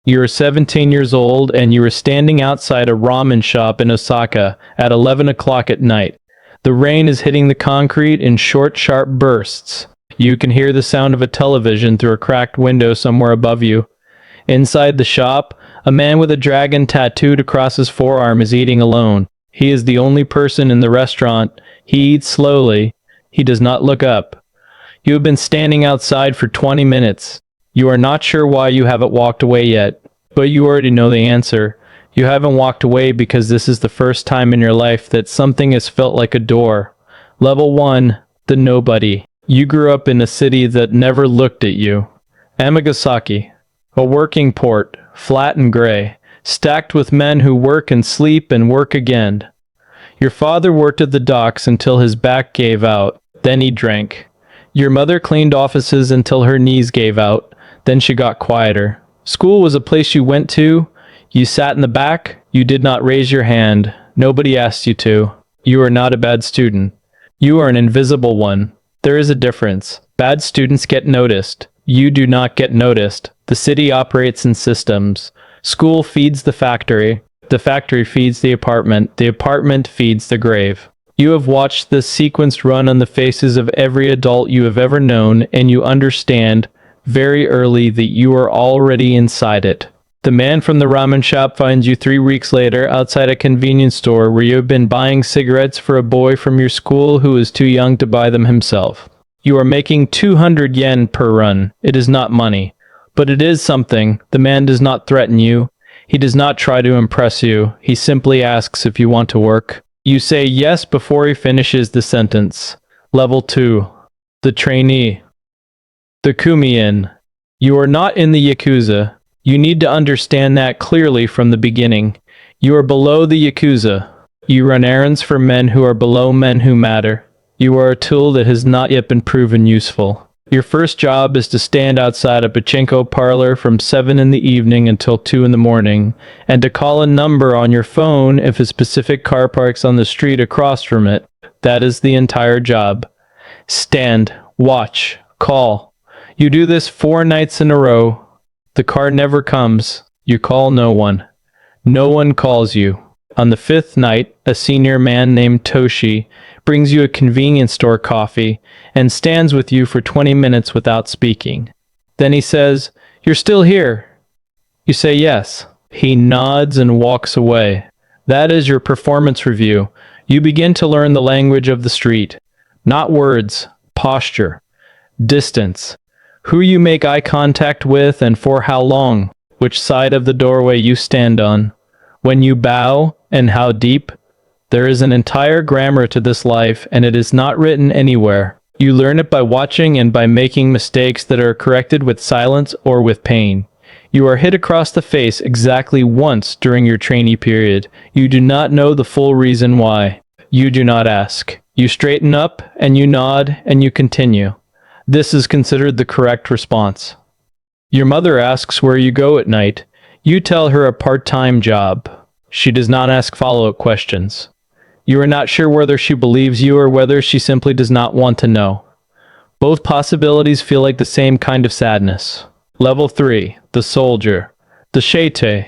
You are 17 years old and you are standing outside a ramen shop in Osaka at 11 o'clock at night. The rain is hitting the concrete in short, sharp bursts. You can hear the sound of a television through a cracked window somewhere above you. Inside the shop, a man with a dragon tattooed across his forearm is eating alone. He is the only person in the restaurant. He eats slowly. He does not look up. You have been standing outside for 20 minutes. You are not sure why you haven't walked away yet, but you already know the answer. You haven't walked away because this is the first time in your life that something has felt like a door. Level 1, the nobody. You grew up in a city that never looked at you. Amagasaki, a working port, flat and gray, stacked with men who work and sleep and work again. Your father worked at the docks until his back gave out, then he drank. Your mother cleaned offices until her knees gave out, then she got quieter. School was a place you went to. You sat in the back. You did not raise your hand. Nobody asked you to. You are not a bad student. You are an invisible one. There is a difference. Bad students get noticed. You do not get noticed. The city operates in systems. School feeds the factory. The factory feeds the apartment feeds the grave. You have watched this sequence run on the faces of every adult you have ever known, and you understand very early that you are already inside it. The man from the ramen shop finds you 3 weeks later outside a convenience store where you have been buying cigarettes for a boy from your school who is too young to buy them himself. You are making 200 yen per run. It is not money, but it is something. The man does not threaten you. He does not try to impress you. He simply asks if you want to work. You say yes before he finishes the sentence. Level 2. The trainee. The Kumi-in. You are not in the Yakuza. You need to understand that clearly from the beginning. You are below the Yakuza. You run errands for men who are below men who matter. You are a tool that has not yet been proven useful. Your first job is to stand outside a pachinko parlor from 7 in the evening until 2 in the morning, and to call a number on your phone if a specific car parks on the street across from it. That is the entire job. Stand, watch, call. You do this 4 nights in a row. The car never comes. You call no one. No one calls you. On the 5th night, a senior man named Toshi brings you a convenience store coffee and stands with you for 20 minutes without speaking. Then he says, "You're still here." You say yes. He nods and walks away. That is your performance review. You begin to learn the language of the street. Not words, posture, distance. Who you make eye contact with and for how long, which side of the doorway you stand on, when you bow and how deep. There is an entire grammar to this life and it is not written anywhere. You learn it by watching and by making mistakes that are corrected with silence or with pain. You are hit across the face exactly once during your trainee period. You do not know the full reason why. You do not ask. You straighten up and you nod and you continue. This is considered the correct response. Your mother asks where you go at night. You tell her a part-time job. She does not ask follow-up questions. You are not sure whether she believes you or whether she simply does not want to know. Both possibilities feel like the same kind of sadness. Level 3. The soldier. The Shatei.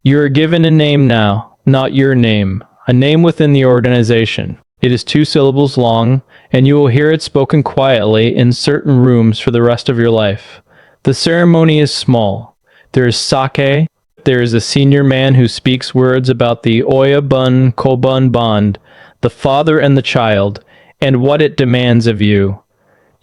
You are given a name now, not your name. A name within the organization. It is 2 syllables long, and you will hear it spoken quietly in certain rooms for the rest of your life. The ceremony is small. There is sake. There is a senior man who speaks words about the Oyabun Kobun bond, the father and the child, and what it demands of you.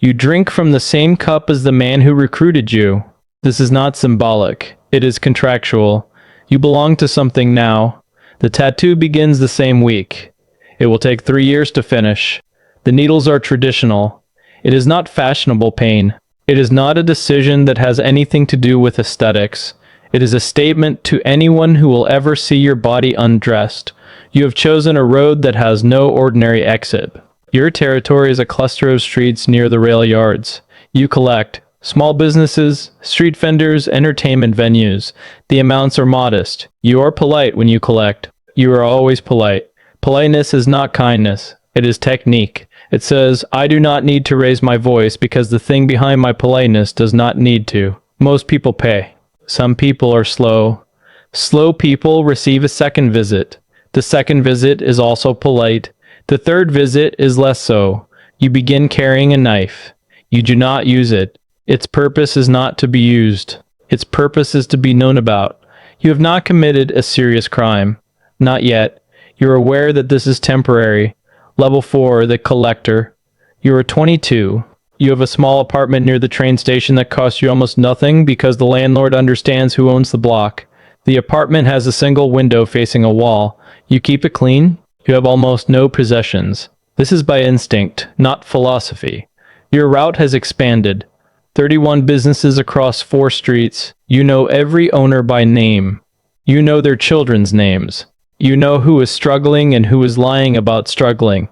You drink from the same cup as the man who recruited you. This is not symbolic. It is contractual. You belong to something now. The tattoo begins the same week. It will take 3 years to finish. The needles are traditional. It is not fashionable pain. It is not a decision that has anything to do with aesthetics. It is a statement to anyone who will ever see your body undressed. You have chosen a road that has no ordinary exit. Your territory is a cluster of streets near the rail yards. You collect small businesses, street vendors, entertainment venues. The amounts are modest. You are polite when you collect. You are always polite. Politeness is not kindness. It is technique. It says, I do not need to raise my voice because the thing behind my politeness does not need to. Most people pay. Some people are slow. Slow people receive a second visit. The second visit is also polite. The third visit is less so. You begin carrying a knife. You do not use it. Its purpose is not to be used. Its purpose is to be known about. You have not committed a serious crime. Not yet. You are aware that this is temporary. Level 4, the collector. You are 22. You have a small apartment near the train station that costs you almost nothing because the landlord understands who owns the block. The apartment has a single window facing a wall. You keep it clean. You have almost no possessions. This is by instinct, not philosophy. Your route has expanded. 31 businesses across 4 streets. You know every owner by name. You know their children's names. You know who is struggling and who is lying about struggling.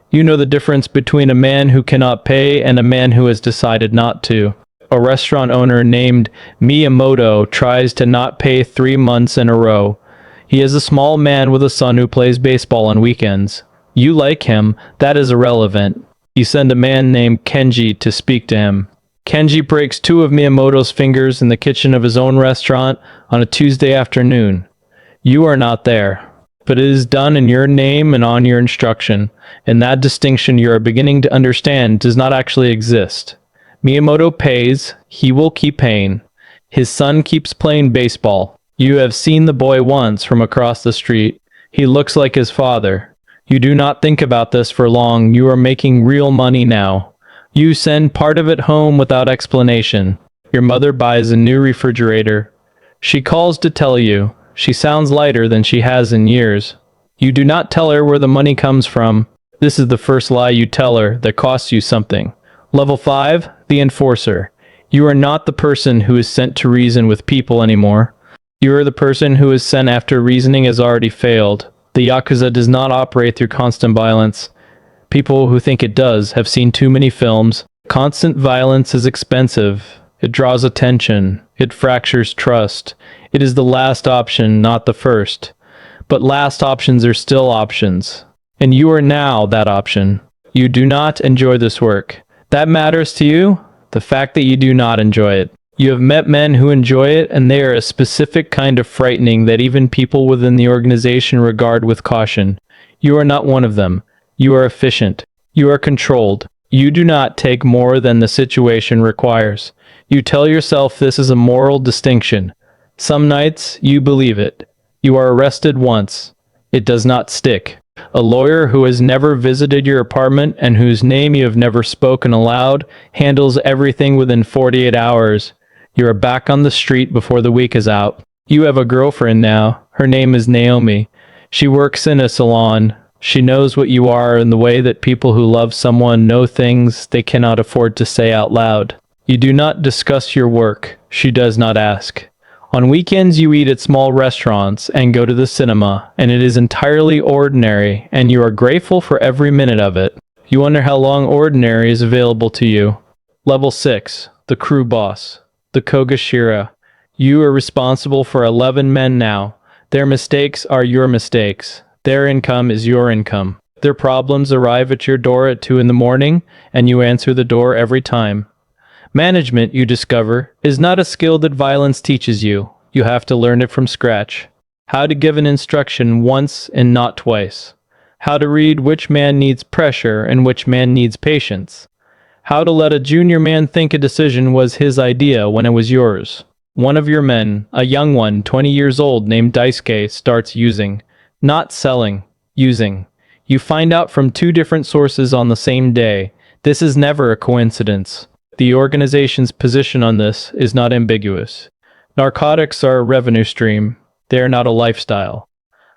You know the difference between a man who cannot pay and a man who has decided not to. A restaurant owner named Miyamoto tries to not pay 3 months in a row. He is a small man with a son who plays baseball on weekends. You like him, that is irrelevant. You send a man named Kenji to speak to him. Kenji breaks 2 of Miyamoto's fingers in the kitchen of his own restaurant on a Tuesday afternoon. You are not there, but it is done in your name and on your instruction, and that distinction you are beginning to understand does not actually exist. Miyamoto pays, he will keep paying. His son keeps playing baseball. You have seen the boy once from across the street. He looks like his father. You do not think about this for long. You are making real money now. You send part of it home without explanation. Your mother buys a new refrigerator. She calls to tell you. She sounds lighter than she has in years. You do not tell her where the money comes from. This is the first lie you tell her that costs you something. Level 5, the enforcer. You are not the person who is sent to reason with people anymore. You are the person who is sent after reasoning has already failed. The Yakuza does not operate through constant violence. People who think it does have seen too many films. Constant violence is expensive. It draws attention. It fractures trust. It is the last option, not the first. But last options are still options. And you are now that option. You do not enjoy this work. That matters to you? The fact that you do not enjoy it. You have met men who enjoy it, and they are a specific kind of frightening that even people within the organization regard with caution. You are not one of them. You are efficient. You are controlled. You do not take more than the situation requires. You tell yourself this is a moral distinction. Some nights, you believe it. You are arrested once. It does not stick. A lawyer who has never visited your apartment and whose name you have never spoken aloud handles everything within 48 hours. You are back on the street before the week is out. You have a girlfriend now. Her name is Naomi. She works in a salon. She knows what you are in the way that people who love someone know things they cannot afford to say out loud. You do not discuss your work. She does not ask. On weekends you eat at small restaurants and go to the cinema, and it is entirely ordinary, and you are grateful for every minute of it. You wonder how long ordinary is available to you. Level 6, the crew boss. The Kogashira. You are responsible for 11 men now. Their mistakes are your mistakes. Their income is your income. Their problems arrive at your door at 2 in the morning, and you answer the door every time. Management, you discover, is not a skill that violence teaches you. You have to learn it from scratch. How to give an instruction once and not twice. How to read which man needs pressure and which man needs patience. How to let a junior man think a decision was his idea when it was yours. One of your men, a young one, 20 years old, named Daisuke, starts using. Not selling. Using. You find out from 2 different sources on the same day. This is never a coincidence. The organization's position on this is not ambiguous. Narcotics are a revenue stream. They are not a lifestyle.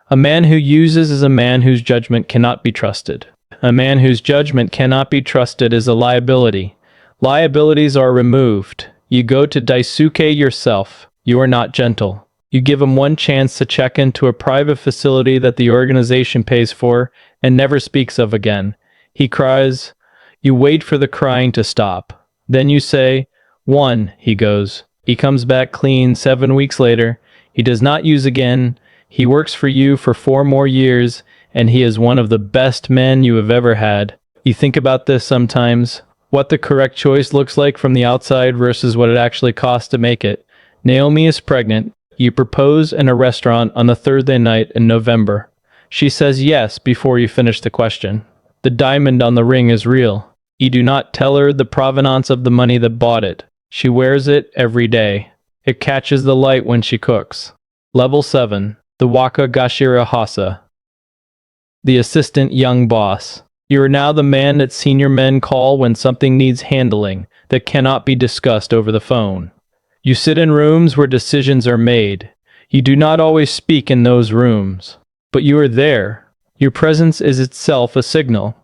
A man who uses is a man whose judgment cannot be trusted. A man whose judgment cannot be trusted is a liability. Liabilities are removed. You go to Daisuke yourself. You are not gentle. You give him one chance to check into a private facility that the organization pays for and never speaks of again. He cries. You wait for the crying to stop. Then you say, 1, he goes. He comes back clean 7 weeks later. He does not use again. He works for you for 4 more years, and he is one of the best men you have ever had. You think about this sometimes, what the correct choice looks like from the outside versus what it actually costs to make it. Naomi is pregnant. You propose in a restaurant on a Thursday night in November. She says yes before you finish the question. The diamond on the ring is real. You do not tell her the provenance of the money that bought it. She wears it every day. It catches the light when she cooks. Level 7. The Waka Gashira Hasa. The assistant young boss. You are now the man that senior men call when something needs handling that cannot be discussed over the phone. You sit in rooms where decisions are made. You do not always speak in those rooms, but you are there. Your presence is itself a signal.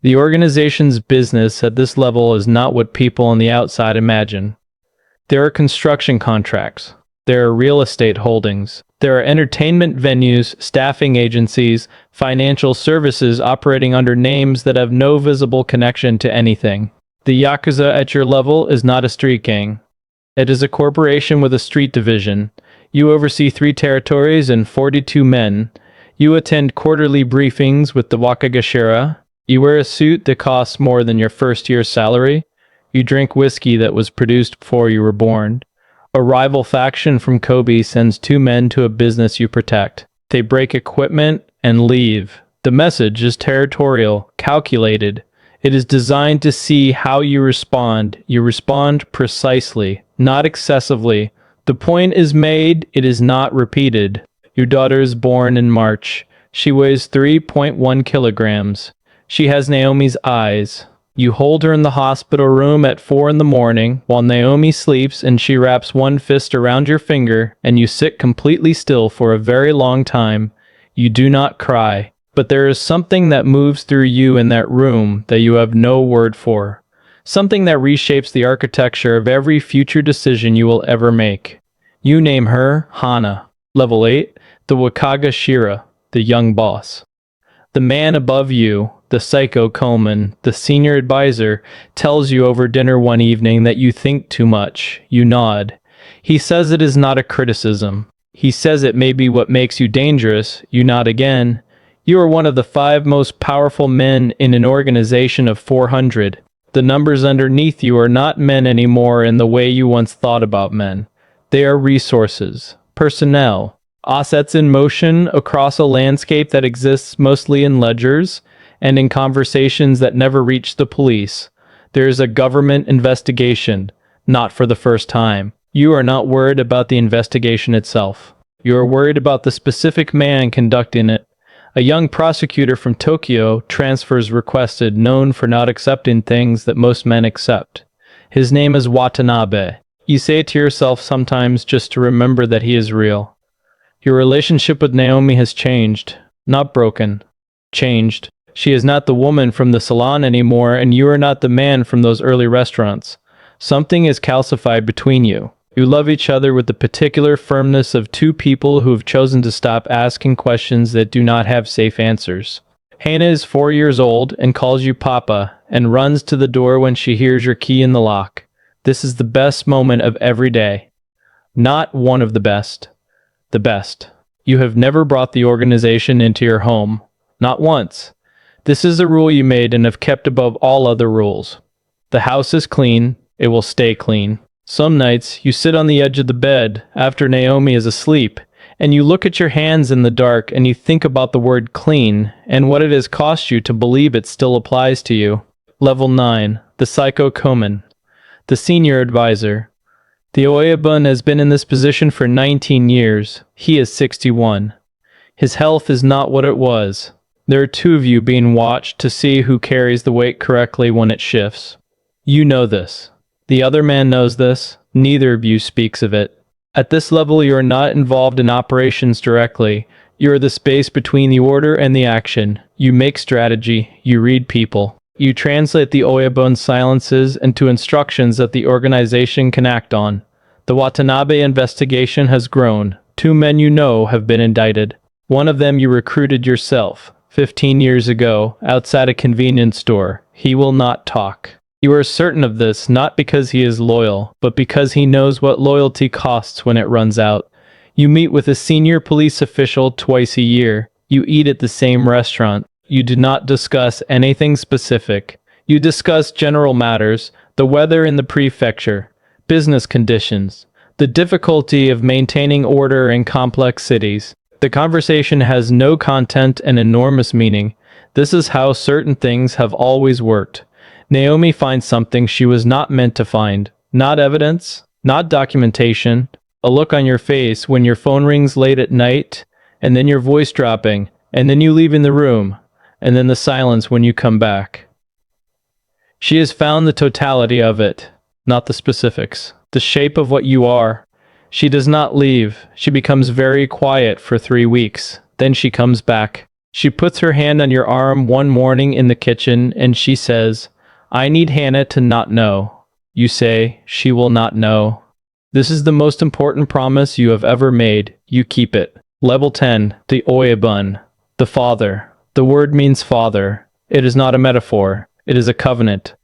The organization's business at this level is not what people on the outside imagine. There are construction contracts. There are real estate holdings. There are entertainment venues, staffing agencies, financial services operating under names that have no visible connection to anything. The Yakuza at your level is not a street gang. It is a corporation with a street division. You oversee 3 territories and 42 men. You attend quarterly briefings with the Wakagashira. You wear a suit that costs more than your first year's salary. You drink whiskey that was produced before you were born. A rival faction from Kobe sends 2 men to a business you protect. They break equipment and leave. The message is territorial, calculated. It is designed to see how you respond. You respond precisely, not excessively. The point is made, it is not repeated. Your daughter is born in March. She weighs 3.1 kilograms. She has Naomi's eyes. You hold her in the hospital room at 4 in the morning while Naomi sleeps and she wraps one fist around your finger and you sit completely still for a very long time. You do not cry, but there is something that moves through you in that room that you have no word for. Something that reshapes the architecture of every future decision you will ever make. You name her Hana. Level 8, the Wakaga Shira, the young boss. The man above you, the psycho Coleman, the senior advisor, tells you over dinner one evening that you think too much. You nod. He says it is not a criticism. He says it may be what makes you dangerous. You nod again. You are one of the 5 most powerful men in an organization of 400. The numbers underneath you are not men anymore in the way you once thought about men. They are resources, personnel, assets in motion across a landscape that exists mostly in ledgers and in conversations that never reach the police. There is a government investigation, not for the first time. You are not worried about the investigation itself. You are worried about the specific man conducting it. A young prosecutor from Tokyo transfers requested, known for not accepting things that most men accept. His name is Watanabe. You say it to yourself sometimes just to remember that he is real. Your relationship with Naomi has changed, not broken, changed. She is not the woman from the salon anymore, and you are not the man from those early restaurants. Something is calcified between you. You love each other with the particular firmness of 2 people who have chosen to stop asking questions that do not have safe answers. Hannah is 4 years old and calls you Papa and runs to the door when she hears your key in the lock. This is the best moment of every day. Not one of the best. The best. You have never brought the organization into your home. Not once. This is a rule you made and have kept above all other rules. The house is clean. It will stay clean. Some nights, you sit on the edge of the bed after Naomi is asleep, and you look at your hands in the dark and you think about the word clean and what it has cost you to believe it still applies to you. Level 9. The Psycho Koman. The senior advisor. The Oyabun has been in this position for 19 years. He is 61. His health is not what it was. There are 2 of you being watched to see who carries the weight correctly when it shifts. You know this. The other man knows this. Neither of you speaks of it. At this level, you are not involved in operations directly. You are the space between the order and the action. You make strategy. You read people. You translate the Oyabun silences into instructions that the organization can act on. The Watanabe investigation has grown. 2 men you know have been indicted. One of them you recruited yourself, 15 years ago, outside a convenience store. He will not talk. You are certain of this not because he is loyal, but because he knows what loyalty costs when it runs out. You meet with a senior police official twice a year. You eat at the same restaurant. You do not discuss anything specific. You discuss general matters, the weather in the prefecture, business conditions, The difficulty of maintaining order in complex cities. The conversation has no content and enormous meaning. This is how certain things have always worked. Naomi finds something she was not meant to find. Not evidence, not documentation, a look on your face when your phone rings late at night, and then your voice dropping, and then you leaving the room, and then the silence when you come back. She has found the totality of it, not the specifics, the shape of what you are. She does not leave. She becomes very quiet for 3 weeks. Then she comes back. She puts her hand on your arm one morning in the kitchen and she says, "I need Hannah to not know." You say, "She will not know." This is the most important promise you have ever made. You keep it. Level 10, the Oyabun, the father. The word means father. It is not a metaphor. It is a covenant.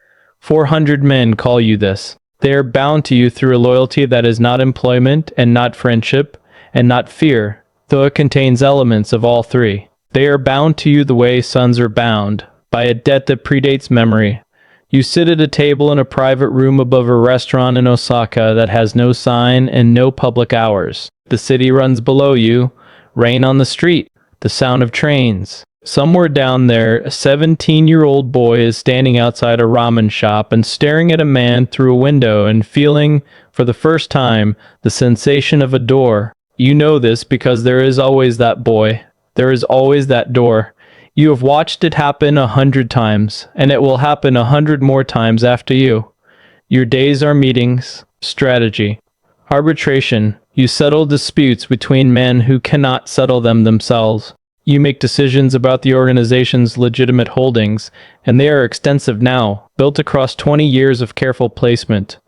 400 men call you this. They are bound to you through a loyalty that is not employment and not friendship and not fear, though it contains elements of all three. They are bound to you the way sons are bound, by a debt that predates memory. You sit at a table in a private room above a restaurant in Osaka that has no sign and no public hours. The city runs below you, rain on the street, the sound of trains. Somewhere down there, a 17-year-old boy is standing outside a ramen shop and staring at a man through a window and feeling, for the first time, the sensation of a door. You know this because there is always that boy. There is always that door. You have watched it happen 100 times, and it will happen 100 more times after you. Your days are meetings, strategy, arbitration. You settle disputes between men who cannot settle them themselves. You make decisions about the organization's legitimate holdings, and they are extensive now, built across 20 years of careful placement.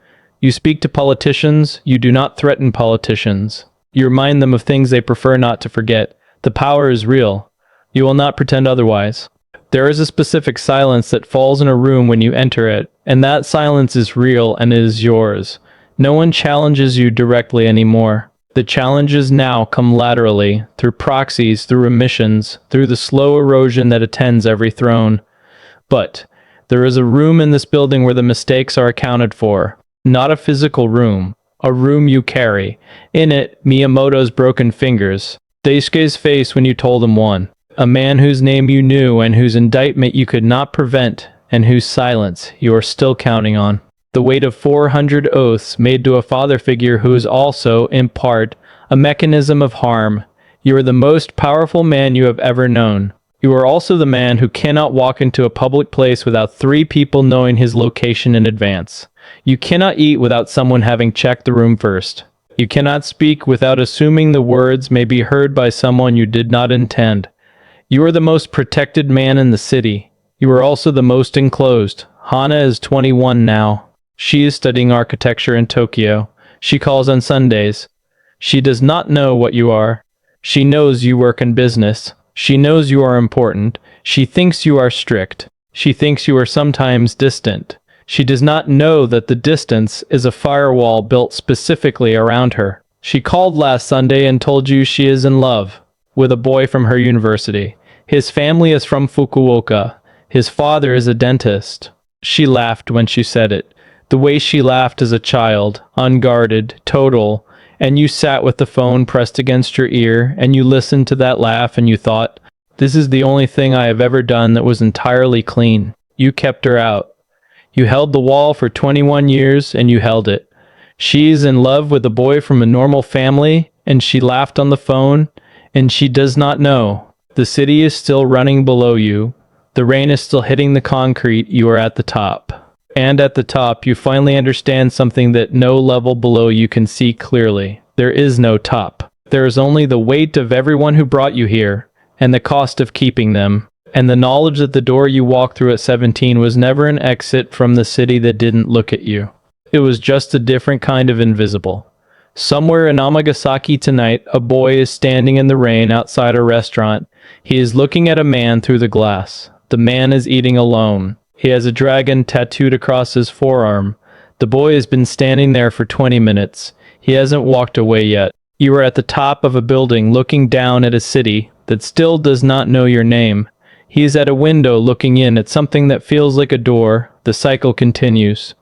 You speak to politicians, you do not threaten politicians. You remind them of things they prefer not to forget. The power is real. You will not pretend otherwise. There is a specific silence that falls in a room when you enter it, and that silence is real and it is yours. No one challenges you directly anymore. The challenges now come laterally, through proxies, through emissions, through the slow erosion that attends every throne. But there is a room in this building where the mistakes are accounted for. Not a physical room, a room you carry. In it, Miyamoto's broken fingers, Daisuke's face when you told him one. A man whose name you knew and whose indictment you could not prevent, and whose silence you are still counting on. The weight of 400 oaths made to a father figure who is also, in part, a mechanism of harm. You are the most powerful man you have ever known. You are also the man who cannot walk into a public place without 3 people knowing his location in advance. You cannot eat without someone having checked the room first. You cannot speak without assuming the words may be heard by someone you did not intend. You are the most protected man in the city. You are also the most enclosed. Hana is 21 now. She is studying architecture in Tokyo. She calls on Sundays. She does not know what you are. She knows you work in business. She knows you are important. She thinks you are strict. She thinks you are sometimes distant. She does not know that the distance is a firewall built specifically around her. She called last Sunday and told you she is in love with a boy from her university. His family is from Fukuoka. His father is a dentist. She laughed when she said it. The way she laughed as a child, unguarded, total, and you sat with the phone pressed against your ear, and you listened to that laugh and you thought, this is the only thing I have ever done that was entirely clean. You kept her out. You held the wall for 21 years, and you held it. She is in love with a boy from a normal family, and she laughed on the phone, and she does not know. The city is still running below you. The rain is still hitting the concrete. You are at the top. And at the top, you finally understand something that no level below you can see clearly. There is no top. There is only the weight of everyone who brought you here, and the cost of keeping them, and the knowledge that the door you walked through at 17 was never an exit from the city that didn't look at you. It was just a different kind of invisible. Somewhere in Amagasaki tonight, a boy is standing in the rain outside a restaurant. He is looking at a man through the glass. The man is eating alone. He has a dragon tattooed across his forearm. The boy has been standing there for 20 minutes. He hasn't walked away yet. You are at the top of a building looking down at a city that still does not know your name. He is at a window looking in at something that feels like a door. The cycle continues.